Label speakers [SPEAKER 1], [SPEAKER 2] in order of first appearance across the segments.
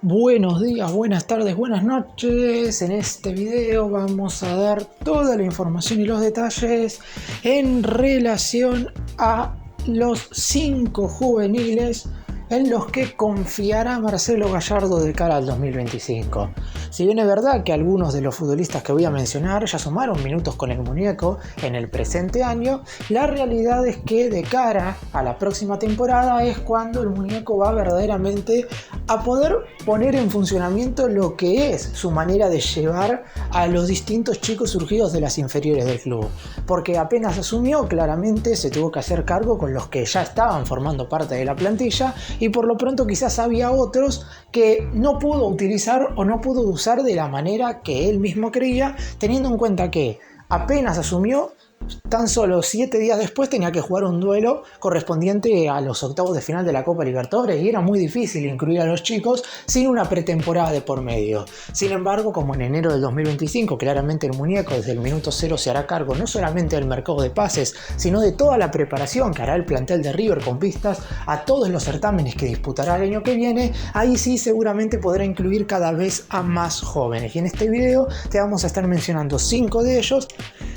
[SPEAKER 1] Buenos días, buenas tardes, buenas noches. En este video vamos a dar toda la información y los detalles en relación a los 5 juveniles en los que confiará Marcelo Gallardo de cara al 2025. Si bien es verdad que algunos de los futbolistas que voy a mencionar ya sumaron minutos con el muñeco en el presente año, la realidad es que de cara a la próxima temporada es cuando el muñeco va verdaderamente a poder poner en funcionamiento lo que es su manera de llevar a los distintos chicos surgidos de las inferiores del club. Porque apenas asumió, claramente se tuvo que hacer cargo con los que ya estaban formando parte de la plantilla, y por lo pronto quizás había otros que no pudo utilizar o no pudo usar de la manera que él mismo creía, teniendo en cuenta que apenas asumió, tan solo 7 días después tenía que jugar un duelo correspondiente a los octavos de final de la Copa Libertadores y era muy difícil incluir a los chicos sin una pretemporada de por medio. Sin embargo, como en enero del 2025 claramente el muñeco desde el minuto 0 se hará cargo no solamente del mercado de pases, sino de toda la preparación que hará el plantel de River con vistas a todos los certámenes que disputará el año que viene, ahí sí seguramente podrá incluir cada vez a más jóvenes. Y en este video te vamos a estar mencionando 5 de ellos,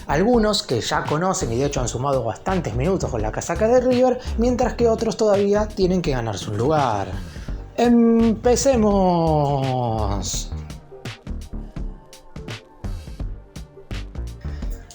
[SPEAKER 1] algunos que ya conocen y de hecho han sumado bastantes minutos con la casaca de River, mientras que otros todavía tienen que ganarse un lugar. ¡Empecemos!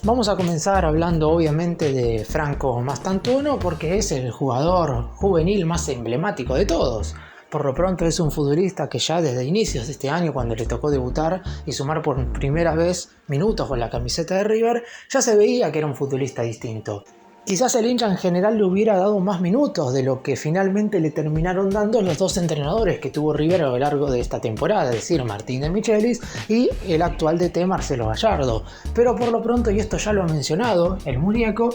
[SPEAKER 1] Vamos a comenzar hablando obviamente de Franco Mastantuono porque es el jugador juvenil más emblemático de todos. Por lo pronto es un futbolista que ya desde inicios de este año, cuando le tocó debutar y sumar por primera vez minutos con la camiseta de River, ya se veía que era un futbolista distinto. Quizás el hincha en general le hubiera dado más minutos de lo que finalmente le terminaron dando los dos entrenadores que tuvo River a lo largo de esta temporada, es decir, Martín de Michelis y el actual DT Marcelo Gallardo. Pero por lo pronto, y esto ya lo ha mencionado el muñeco,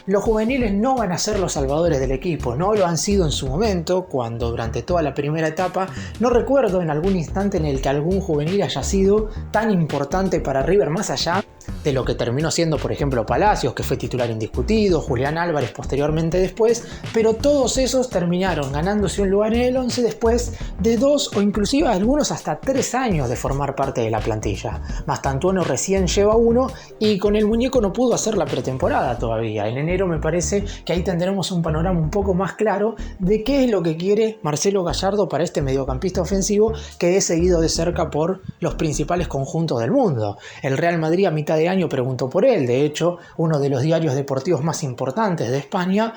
[SPEAKER 1] los juveniles no van a ser los salvadores del equipo, no lo han sido en su momento, cuando durante toda la primera etapa, no recuerdo en algún instante en el que algún juvenil haya sido tan importante para River más allá de lo que terminó siendo, por ejemplo, Palacios, que fue titular indiscutido, Julián Álvarez posteriormente después, pero todos esos terminaron ganándose un lugar en el 11 después de 2 o inclusive algunos hasta 3 años de formar parte de la plantilla. Mastantuono recién lleva 1 y con el muñeco no pudo hacer la pretemporada todavía. En enero me parece que ahí tendremos un panorama un poco más claro de qué es lo que quiere Marcelo Gallardo para este mediocampista ofensivo que es seguido de cerca por los principales conjuntos del mundo. El Real Madrid a mitad de año preguntó por él. De hecho, uno de los diarios deportivos más importantes de España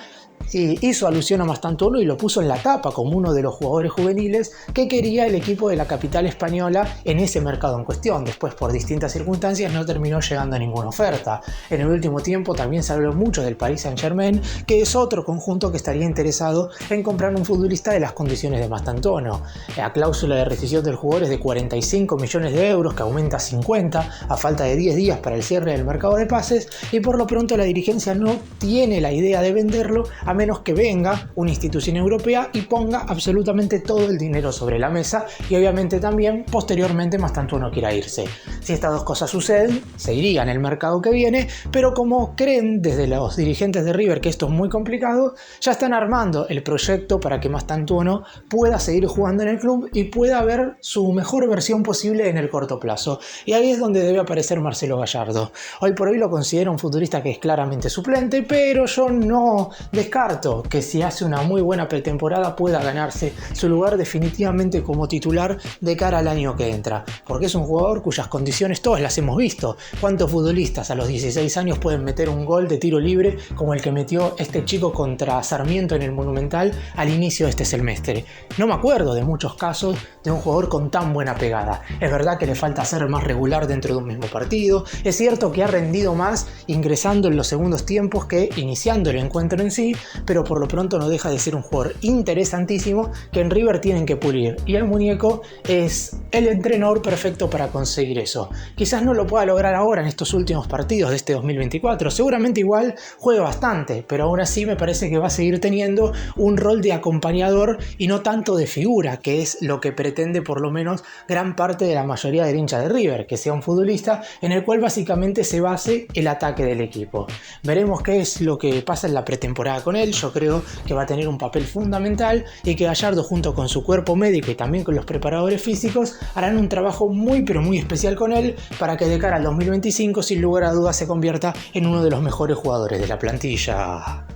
[SPEAKER 1] hizo alusión a Mastantuono y lo puso en la tapa como uno de los jugadores juveniles que quería el equipo de la capital española en ese mercado en cuestión. Después, por distintas circunstancias, no terminó llegando a ninguna oferta. En el último tiempo también se habló mucho del Paris Saint-Germain, que es otro conjunto que estaría interesado en comprar un futbolista de las condiciones de Mastantuono. La cláusula de rescisión del jugador es de 45 millones de euros, que aumenta a 50 a falta de 10 días para el cierre del mercado de pases, y por lo pronto la dirigencia no tiene la idea de venderlo a menos que venga una institución europea y ponga absolutamente todo el dinero sobre la mesa, y obviamente también posteriormente Mastantuono quiera irse. Si estas dos cosas suceden, se iría en el mercado que viene, pero como creen desde los dirigentes de River que esto es muy complicado, ya están armando el proyecto para que Mastantuono pueda seguir jugando en el club y pueda ver su mejor versión posible en el corto plazo. Y ahí es donde debe aparecer Marcelo Gallardo. Hoy por hoy lo considero un futbolista que es claramente suplente, pero yo no descarto que si hace una muy buena pretemporada pueda ganarse su lugar definitivamente como titular de cara al año que entra, porque es un jugador cuyas condiciones todas las hemos visto. ¿Cuántos futbolistas a los 16 años pueden meter un gol de tiro libre como el que metió este chico contra Sarmiento en el Monumental al inicio de este semestre? No me acuerdo de muchos casos de un jugador con tan buena pegada. Es verdad que le falta ser más regular dentro de un mismo partido, es cierto que ha rendido más ingresando en los segundos tiempos que iniciando el encuentro en sí, pero por lo pronto no deja de ser un jugador interesantísimo que en River tienen que pulir, y el muñeco es el entrenador perfecto para conseguir eso. Quizás no lo pueda lograr ahora en estos últimos partidos de este 2024, seguramente igual juegue bastante, pero aún así me parece que va a seguir teniendo un rol de acompañador y no tanto de figura, que es lo que pretende por lo menos gran parte de la mayoría del hincha de River, que sea un futbolista en el cual básicamente se base el ataque del equipo. Veremos qué es lo que pasa en la pretemporada con con él. Yo creo que va a tener un papel fundamental y que Gallardo, junto con su cuerpo médico y también con los preparadores físicos, harán un trabajo muy pero muy especial con él para que de cara al 2025 sin lugar a dudas se convierta en uno de los mejores jugadores de la plantilla.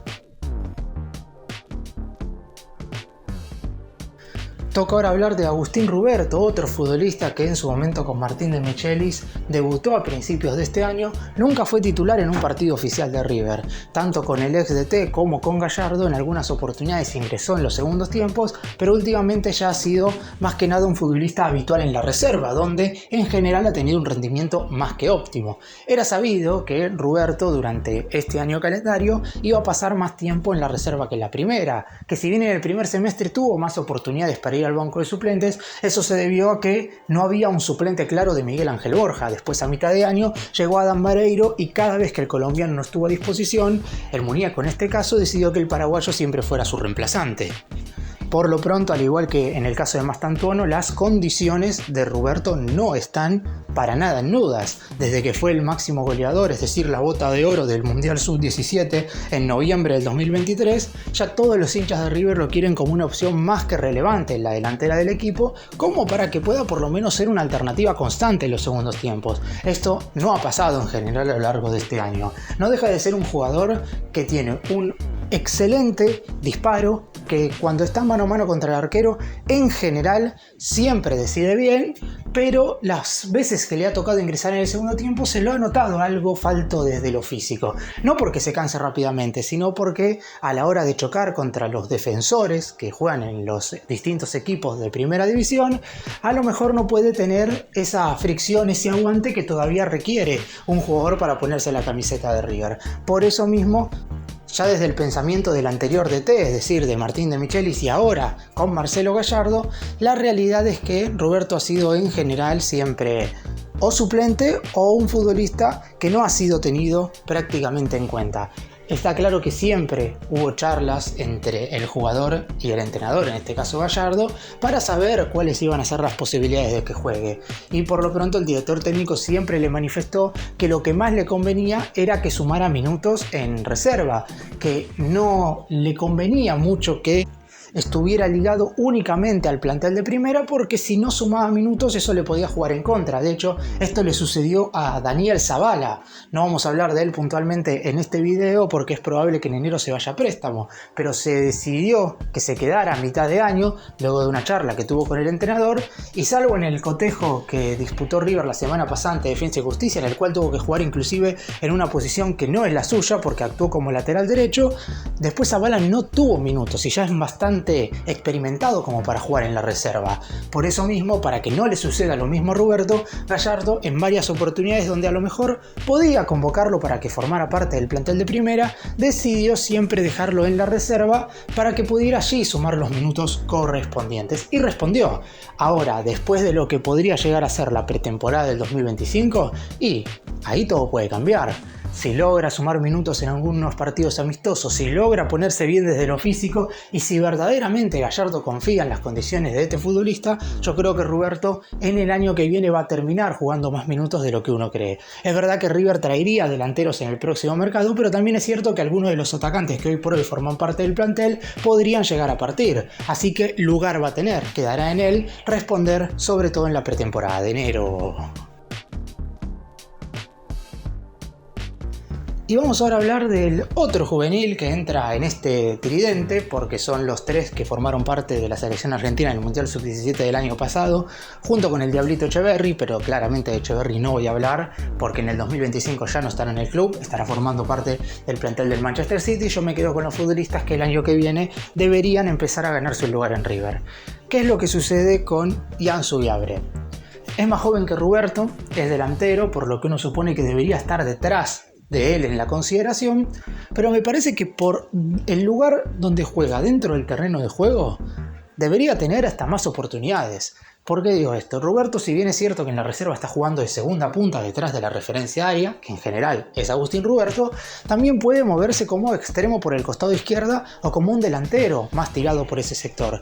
[SPEAKER 1] Toca ahora hablar de Agustín Ruberto, otro futbolista que en su momento con Martín de Michelis debutó a principios de este año. Nunca fue titular en un partido oficial de River. Tanto con el ex DT como con Gallardo en algunas oportunidades ingresó en los segundos tiempos, pero últimamente ya ha sido más que nada un futbolista habitual en la reserva, donde en general ha tenido un rendimiento más que óptimo. Era sabido que Ruberto durante este año calendario iba a pasar más tiempo en la reserva que en la primera, que si bien en el primer semestre tuvo más oportunidades para ir al banco de suplentes, eso se debió a que no había un suplente claro de Miguel Ángel Borja. Después, a mitad de año, llegó Adán Vareiro y cada vez que el colombiano no estuvo a disposición, el muñeco en este caso decidió que el paraguayo siempre fuera su reemplazante. Por lo pronto, al igual que en el caso de Mastantuono, las condiciones de Ruberto no están para nada nudas. Desde que fue el máximo goleador, es decir, la bota de oro del Mundial Sub-17 en noviembre del 2023, ya todos los hinchas de River lo quieren como una opción más que relevante en la delantera del equipo, como para que pueda por lo menos ser una alternativa constante en los segundos tiempos. Esto no ha pasado en general a lo largo de este año. No deja de ser un jugador que tiene un excelente disparo, que cuando está mano a mano contra el arquero en general siempre decide bien, pero las veces que le ha tocado ingresar en el segundo tiempo se lo ha notado algo falto desde lo físico. No porque se canse rápidamente, sino porque a la hora de chocar contra los defensores que juegan en los distintos equipos de primera división, a lo mejor no puede tener esa fricción, ese aguante que todavía requiere un jugador para ponerse la camiseta de River. Por eso mismo, ya desde el pensamiento del anterior DT, es decir, de Martín de Michelis, y ahora con Marcelo Gallardo, la realidad es que Ruberto ha sido en general siempre o suplente o un futbolista que no ha sido tenido prácticamente en cuenta. Está claro que siempre hubo charlas entre el jugador y el entrenador, en este caso Gallardo, para saber cuáles iban a ser las posibilidades de que juegue. Y por lo pronto el director técnico siempre le manifestó que lo que más le convenía era que sumara minutos en reserva, que no le convenía mucho que estuviera ligado únicamente al plantel de primera, porque si no sumaba minutos eso le podía jugar en contra. De hecho, esto le sucedió a Daniel Zavala. No vamos a hablar de él puntualmente en este video porque es probable que en enero se vaya a préstamo, pero se decidió que se quedara a mitad de año luego de una charla que tuvo con el entrenador, y salvo en el cotejo que disputó River la semana pasada ante Defensa y Justicia, en el cual tuvo que jugar inclusive en una posición que no es la suya porque actuó como lateral derecho, después Zavala no tuvo minutos y ya es bastante experimentado como para jugar en la reserva. Por eso mismo, para que no le suceda lo mismo a Ruberto, Gallardo en varias oportunidades donde a lo mejor podía convocarlo para que formara parte del plantel de primera, decidió siempre dejarlo en la reserva para que pudiera allí sumar los minutos correspondientes. Y respondió. Ahora, después de lo que podría llegar a ser la pretemporada del 2025, y ahí todo puede cambiar. Si logra sumar minutos en algunos partidos amistosos, si logra ponerse bien desde lo físico, y si verdaderamente Gallardo confía en las condiciones de este futbolista, yo creo que Ruberto en el año que viene va a terminar jugando más minutos de lo que uno cree. Es verdad que River traería delanteros en el próximo mercado, pero también es cierto que algunos de los atacantes que hoy por hoy forman parte del plantel podrían llegar a partir. Así que lugar va a tener, quedará en él responder, sobre todo en la pretemporada de enero. Y vamos ahora a hablar del otro juvenil que entra en este tridente, porque son los tres que formaron parte de la selección argentina en el Mundial Sub-17 del año pasado, junto con el Diablito Echeverri, pero claramente de Echeverri no voy a hablar, porque en el 2025 ya no estará en el club, estará formando parte del plantel del Manchester City. Yo me quedo con los futbolistas que el año que viene deberían empezar a ganarse un lugar en River. ¿Qué es lo que sucede con Ian Subiabre? Es más joven que Ruberto, es delantero, por lo que uno supone que debería estar detrás de él en la consideración, pero me parece que por el lugar donde juega dentro del terreno de juego debería tener hasta más oportunidades. ¿Por qué digo esto? Roberto, si bien es cierto que en la reserva está jugando de segunda punta detrás de la referencia área, que en general es Agustín Roberto, también puede moverse como extremo por el costado izquierda o como un delantero más tirado por ese sector.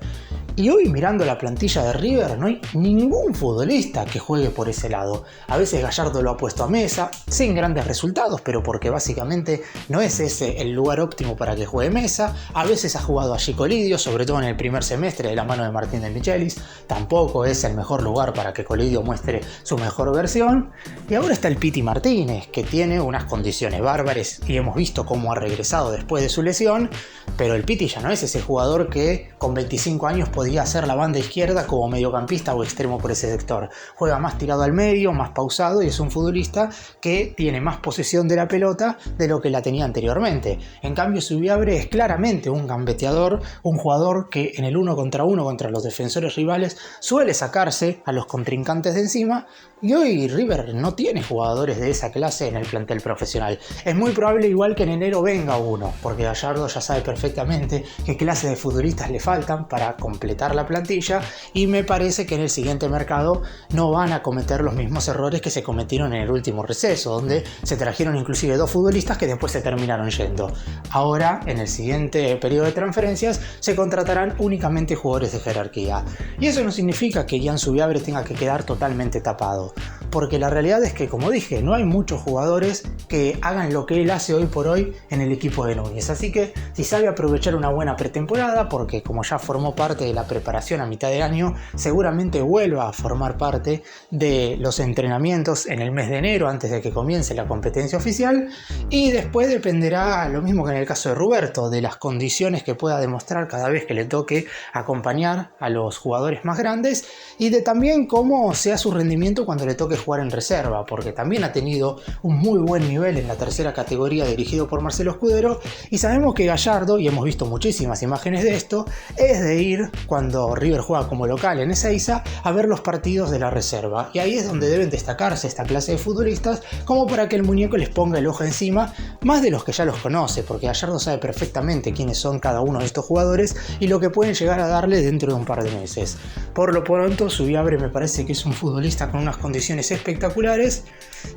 [SPEAKER 1] Y hoy, mirando la plantilla de River, no hay ningún futbolista que juegue por ese lado. A veces Gallardo lo ha puesto a Mesa, sin grandes resultados, pero porque básicamente no es ese el lugar óptimo para que juegue Mesa. A veces ha jugado a Chico Lidio, sobre todo en el primer semestre de la mano de Martín de Michelis. Tampoco es el mejor lugar para que Colidio muestre su mejor versión. Y ahora está el Piti Martínez, que tiene unas condiciones bárbaras y hemos visto cómo ha regresado después de su lesión. Pero el Piti ya no es ese jugador que con 25 años podía hacer la banda izquierda como mediocampista o extremo por ese sector. Juega más tirado al medio, más pausado, y es un futbolista que tiene más posesión de la pelota de lo que la tenía anteriormente. En cambio, Zubiabre es claramente un gambeteador, un jugador que en el 1 contra 1 contra los defensores rivales suele sacarse a los contrincantes de encima, y hoy River no tiene jugadores de esa clase en el plantel profesional. Es muy probable igual que en enero venga uno, porque Gallardo ya sabe perfectamente qué clase de futbolistas le faltan para completar la plantilla, y me parece que en el siguiente mercado no van a cometer los mismos errores que se cometieron en el último receso, donde se trajeron inclusive 2 futbolistas que después se terminaron yendo. Ahora, en el siguiente periodo de transferencias, se contratarán únicamente jugadores de jerarquía. Y eso no significa que Ian Zubiabre tenga que quedar totalmente tapado, porque la realidad es que, como dije, no hay muchos jugadores que hagan lo que él hace hoy por hoy en el equipo de Núñez. Así que si sabe aprovechar una buena pretemporada, porque como ya formó parte de la preparación a mitad de año, seguramente vuelva a formar parte de los entrenamientos en el mes de enero antes de que comience la competencia oficial, y después dependerá, lo mismo que en el caso de Roberto, de las condiciones que pueda demostrar cada vez que le toque acompañar a los jugadores más grandes, y de también cómo sea su rendimiento cuando le toque jugar en reserva, porque también ha tenido un muy buen nivel en la tercera categoría dirigido por Marcelo Escudero, y sabemos que Gallardo, y hemos visto muchísimas imágenes de esto, es de ir cuando River juega como local en Ezeiza a ver los partidos de la reserva, y ahí es donde deben destacarse esta clase de futbolistas como para que el muñeco les ponga el ojo encima, más de los que ya los conoce, porque Gallardo sabe perfectamente quiénes son cada uno de estos jugadores y lo que pueden llegar a darle dentro de un par de meses. Por lo pronto, Zubiabre me parece que es un futbolista con unas condiciones espectaculares.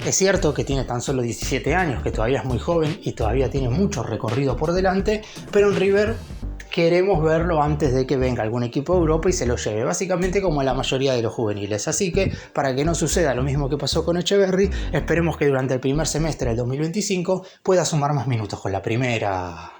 [SPEAKER 1] Es cierto que tiene tan solo 17 años, que todavía es muy joven y todavía tiene mucho recorrido por delante, pero en River queremos verlo antes de que venga algún equipo de Europa y se lo lleve, básicamente como la mayoría de los juveniles. Así que, para que no suceda lo mismo que pasó con Echeverri, esperemos que durante el primer semestre del 2025 pueda sumar más minutos con la primera.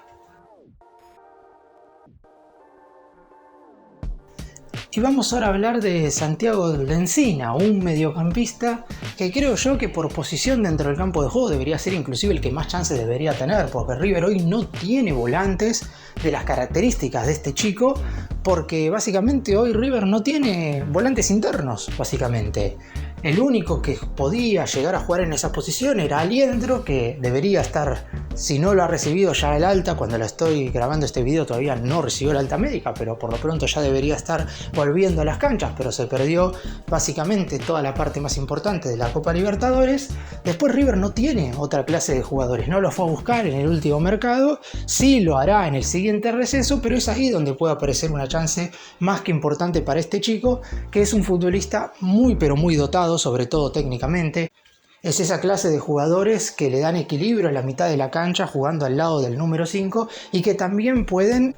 [SPEAKER 1] Y vamos ahora a hablar de Santiago Lencina, un mediocampista que creo yo que por posición dentro del campo de juego debería ser inclusive el que más chances debería tener, porque River hoy no tiene volantes de las características de este chico, porque básicamente hoy River no tiene volantes internos, básicamente. El único que podía llegar a jugar en esa posición era Aliendro, que debería estar, si no lo ha recibido ya el alta, cuando la estoy grabando este video todavía no recibió el alta médica, pero por lo pronto ya debería estar volviendo a las canchas, pero se perdió básicamente toda la parte más importante de la Copa Libertadores. Después River no tiene otra clase de jugadores, no los fue a buscar en el último mercado, sí lo hará en el siguiente receso, pero es ahí donde puede aparecer una chance más que importante para este chico, que es un futbolista muy pero muy dotado, sobre todo técnicamente. Es esa clase de jugadores que le dan equilibrio a la mitad de la cancha jugando al lado del número 5 y que también pueden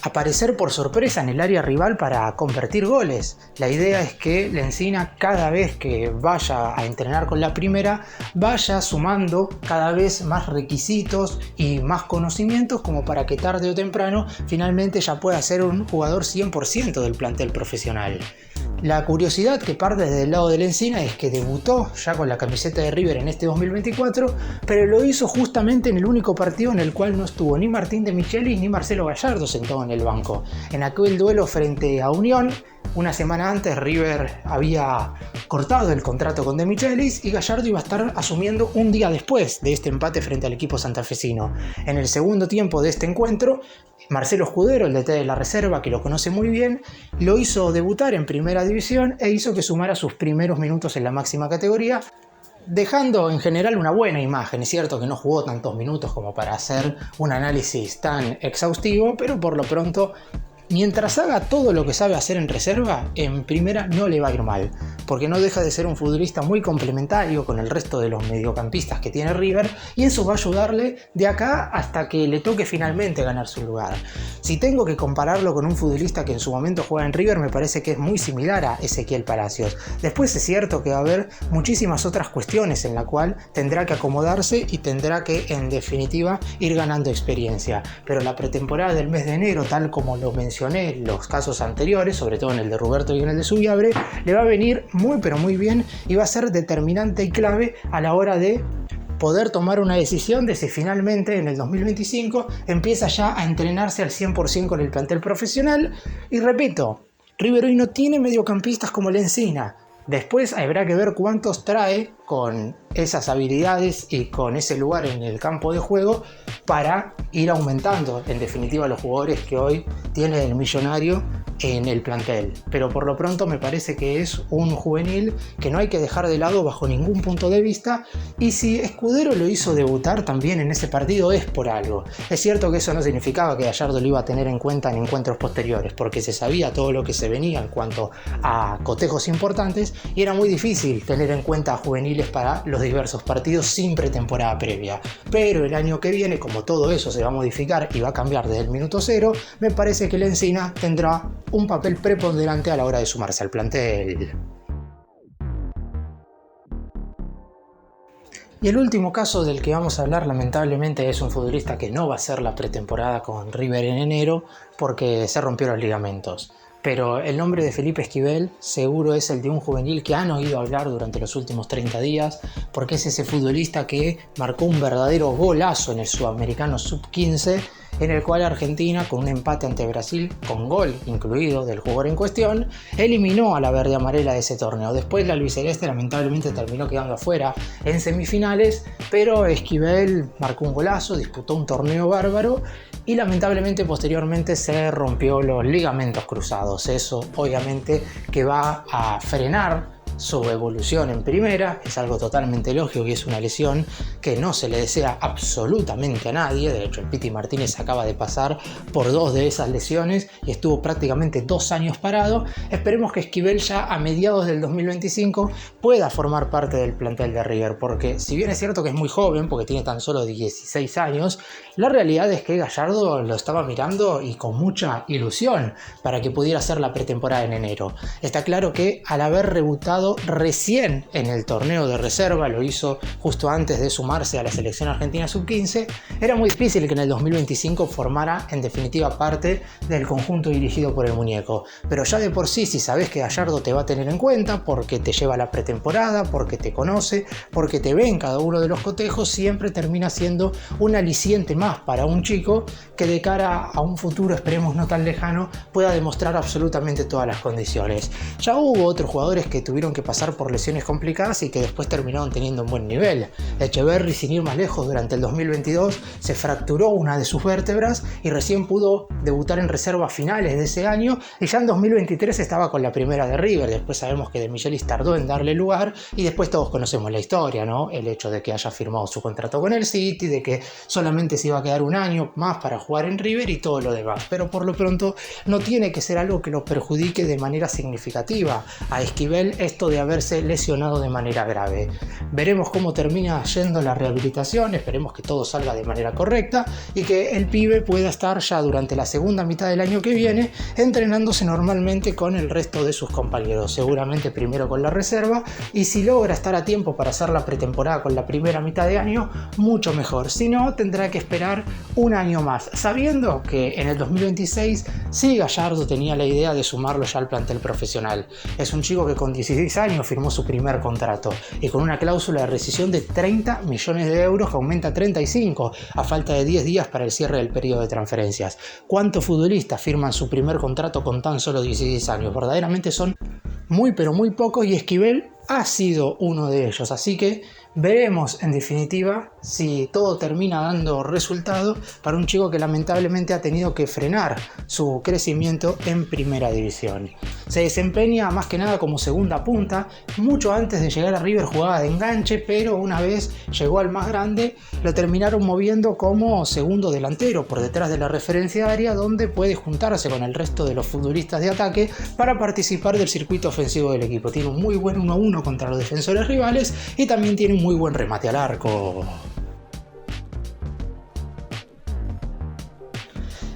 [SPEAKER 1] aparecer por sorpresa en el área rival para convertir goles. La idea es que Lencina, cada vez que vaya a entrenar con la primera, vaya sumando cada vez más requisitos y más conocimientos como para que tarde o temprano finalmente ya pueda ser un jugador 100% del plantel profesional. La curiosidad que parte desde el lado de Lencina es que debutó ya con la camiseta de River en este 2024, pero lo hizo justamente en el único partido en el cual no estuvo ni Martín de Michelis ni Marcelo Gallardo sentado en el banco. En aquel duelo frente a Unión, una semana antes River había cortado el contrato con De Michelis y Gallardo iba a estar asumiendo un día después de este empate frente al equipo santafesino. En el segundo tiempo de este encuentro, Marcelo Escudero, el DT de la reserva, que lo conoce muy bien, lo hizo debutar en primera división e hizo que sumara sus primeros minutos en la máxima categoría, dejando en general una buena imagen. Es cierto que no jugó tantos minutos como para hacer un análisis tan exhaustivo, pero por lo pronto Mientras haga todo lo que sabe hacer en reserva, en primera no le va a ir mal, porque no deja de ser un futbolista muy complementario con el resto de los mediocampistas que tiene River, y eso va a ayudarle de acá hasta que le toque finalmente ganar su lugar. Si tengo que compararlo con un futbolista que en su momento juega en River, me parece que es muy similar a Ezequiel Palacios. Después es cierto que va a haber muchísimas otras cuestiones en la cual tendrá que acomodarse y tendrá que, en definitiva, ir ganando experiencia. Pero la pretemporada del mes de enero, tal como lo mencioné en los casos anteriores, sobre todo en el de Roberto y en el de Subiabre, le va a venir muy pero muy bien y va a ser determinante y clave a la hora de poder tomar una decisión de si finalmente en el 2025 empieza ya a entrenarse al 100% con el plantel profesional. Y repito, River hoy no tiene mediocampistas como Lencina. Después habrá que ver cuántos trae con esas habilidades y con ese lugar en el campo de juego para ir aumentando, en definitiva, los jugadores que hoy tiene el Millonario en el plantel. Pero por lo pronto me parece que es un juvenil que no hay que dejar de lado bajo ningún punto de vista, y si Escudero lo hizo debutar también en ese partido es por algo. Es cierto que eso no significaba que Gallardo lo iba a tener en cuenta en encuentros posteriores, porque se sabía todo lo que se venía en cuanto a cotejos importantes y era muy difícil tener en cuenta a juveniles para los diversos partidos sin pretemporada previa. Pero el año que viene, como todo eso se va a modificar y va a cambiar desde el minuto cero, me parece que Lencina tendrá un papel preponderante a la hora de sumarse al plantel. Y el último caso del que vamos a hablar, lamentablemente, es un futbolista que no va a hacer la pretemporada con River en enero porque se rompió los ligamentos. Pero el nombre de Felipe Esquivel seguro es el de un juvenil que han oído hablar durante los últimos 30 días, porque es ese futbolista que marcó un verdadero golazo en el Sudamericano Sub-15, en el cual Argentina, con un empate ante Brasil, con gol incluido del jugador en cuestión, eliminó a la verde amarela de ese torneo. Después la albiceleste lamentablemente terminó quedando afuera en semifinales, pero Esquivel marcó un golazo, disputó un torneo bárbaro y lamentablemente posteriormente se rompió los ligamentos cruzados. Eso obviamente que va a frenar su evolución en primera, es algo totalmente lógico y es una lesión que no se le desea absolutamente a nadie. De hecho, el Piti Martínez acaba de pasar por 2 de esas lesiones y estuvo prácticamente 2 años parado. Esperemos que Esquivel ya a mediados del 2025 pueda formar parte del plantel de River, porque si bien es cierto que es muy joven, porque tiene tan solo 16 años, la realidad es que Gallardo lo estaba mirando y con mucha ilusión para que pudiera hacer la pretemporada en enero. Está claro que al haber rebutado recién en el torneo de reserva, lo hizo justo antes de sumarse a la selección argentina sub-15, era muy difícil que en el 2025 formara en definitiva parte del conjunto dirigido por el muñeco. Pero ya de por sí, si sabes que Gallardo te va a tener en cuenta porque te lleva a la pretemporada, porque te conoce, porque te ve en cada uno de los cotejos, siempre termina siendo un aliciente más para un chico que de cara a un futuro, esperemos no tan lejano, pueda demostrar absolutamente todas las condiciones. Ya hubo otros jugadores que tuvieron que pasar por lesiones complicadas y que después terminaron teniendo un buen nivel. Echeverri, sin ir más lejos, durante el 2022 se fracturó una de sus vértebras y recién pudo debutar en reserva a finales de ese año, y ya en 2023 estaba con la primera de River. Después sabemos que De Michelis tardó en darle lugar y después todos conocemos la historia, ¿no? El hecho de que haya firmado su contrato con el City, de que solamente se iba a quedar un año más para jugar en River y todo lo demás. Pero por lo pronto no tiene que ser algo que lo perjudique de manera significativa a Esquivel esto de haberse lesionado de manera grave. Veremos cómo termina yendo la rehabilitación, esperemos que todo salga de manera correcta y que el pibe pueda estar ya durante la segunda mitad del año que viene entrenándose normalmente con el resto de sus compañeros, seguramente primero con la reserva, y si logra estar a tiempo para hacer la pretemporada con la primera mitad de año, mucho mejor. Si no, tendrá que esperar un año más, sabiendo que en el 2026 sí Gallardo tenía la idea de sumarlo ya al plantel profesional. Es un chico que con 16 años firmó su primer contrato y con una cláusula de rescisión de 30 millones de euros que aumenta a 35 a falta de 10 días para el cierre del periodo de transferencias. ¿Cuántos futbolistas firman su primer contrato con tan solo 16 años? Verdaderamente son muy pero muy pocos y Esquivel ha sido uno de ellos, así que Veremos en definitiva si todo termina dando resultado para un chico que lamentablemente ha tenido que frenar su crecimiento en primera división. Se desempeña más que nada como segunda punta, mucho antes de llegar a River jugaba de enganche, pero una vez llegó al más grande lo terminaron moviendo como segundo delantero por detrás de la referenciaria, donde puede juntarse con el resto de los futbolistas de ataque para participar del circuito ofensivo del equipo. Tiene un muy buen 1-1 contra los defensores rivales y también tiene un muy buen remate al arco.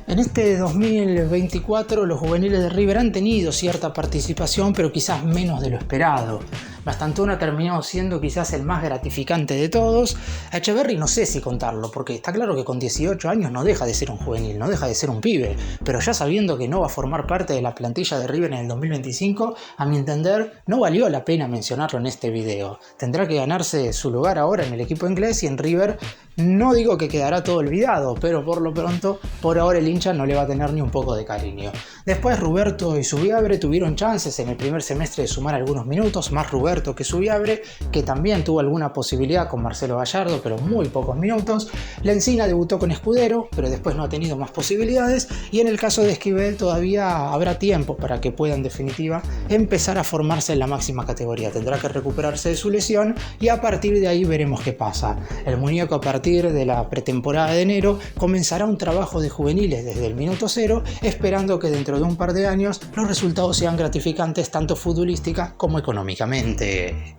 [SPEAKER 1] En este 2024 los juveniles de River han tenido cierta participación, pero quizás menos de lo esperado. Bastantona terminó siendo quizás el más gratificante de todos. A Echeverri no sé si contarlo, porque está claro que con 18 años no deja de ser un juvenil, no deja de ser un pibe, pero ya sabiendo que no va a formar parte de la plantilla de River en el 2025, a mi entender no valió la pena mencionarlo en este video. Tendrá que ganarse su lugar ahora en el equipo inglés y en River no digo que quedará todo olvidado, pero por lo pronto, por ahora el hincha no le va a tener ni un poco de cariño. Después Ruberto y Zubiabre tuvieron chances en el primer semestre de sumar algunos minutos, más Ruberto que Zubiabre, que también tuvo alguna posibilidad con Marcelo Gallardo, pero muy pocos minutos. Lencina debutó con Escudero, pero después no ha tenido más posibilidades, y en el caso de Esquivel todavía habrá tiempo para que pueda en definitiva empezar a formarse en la máxima categoría. Tendrá que recuperarse de su lesión y a partir de ahí veremos qué pasa. El muñeco a partir de la pretemporada de enero comenzará un trabajo de juveniles desde el minuto cero, esperando que dentro de un par de años los resultados sean gratificantes tanto futbolística como económicamente.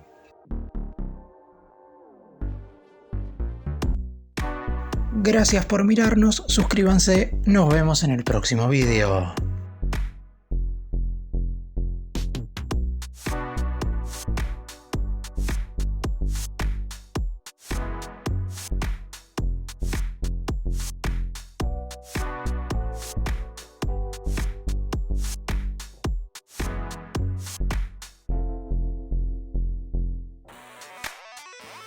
[SPEAKER 1] Gracias por mirarnos, suscríbanse, nos vemos en el próximo video.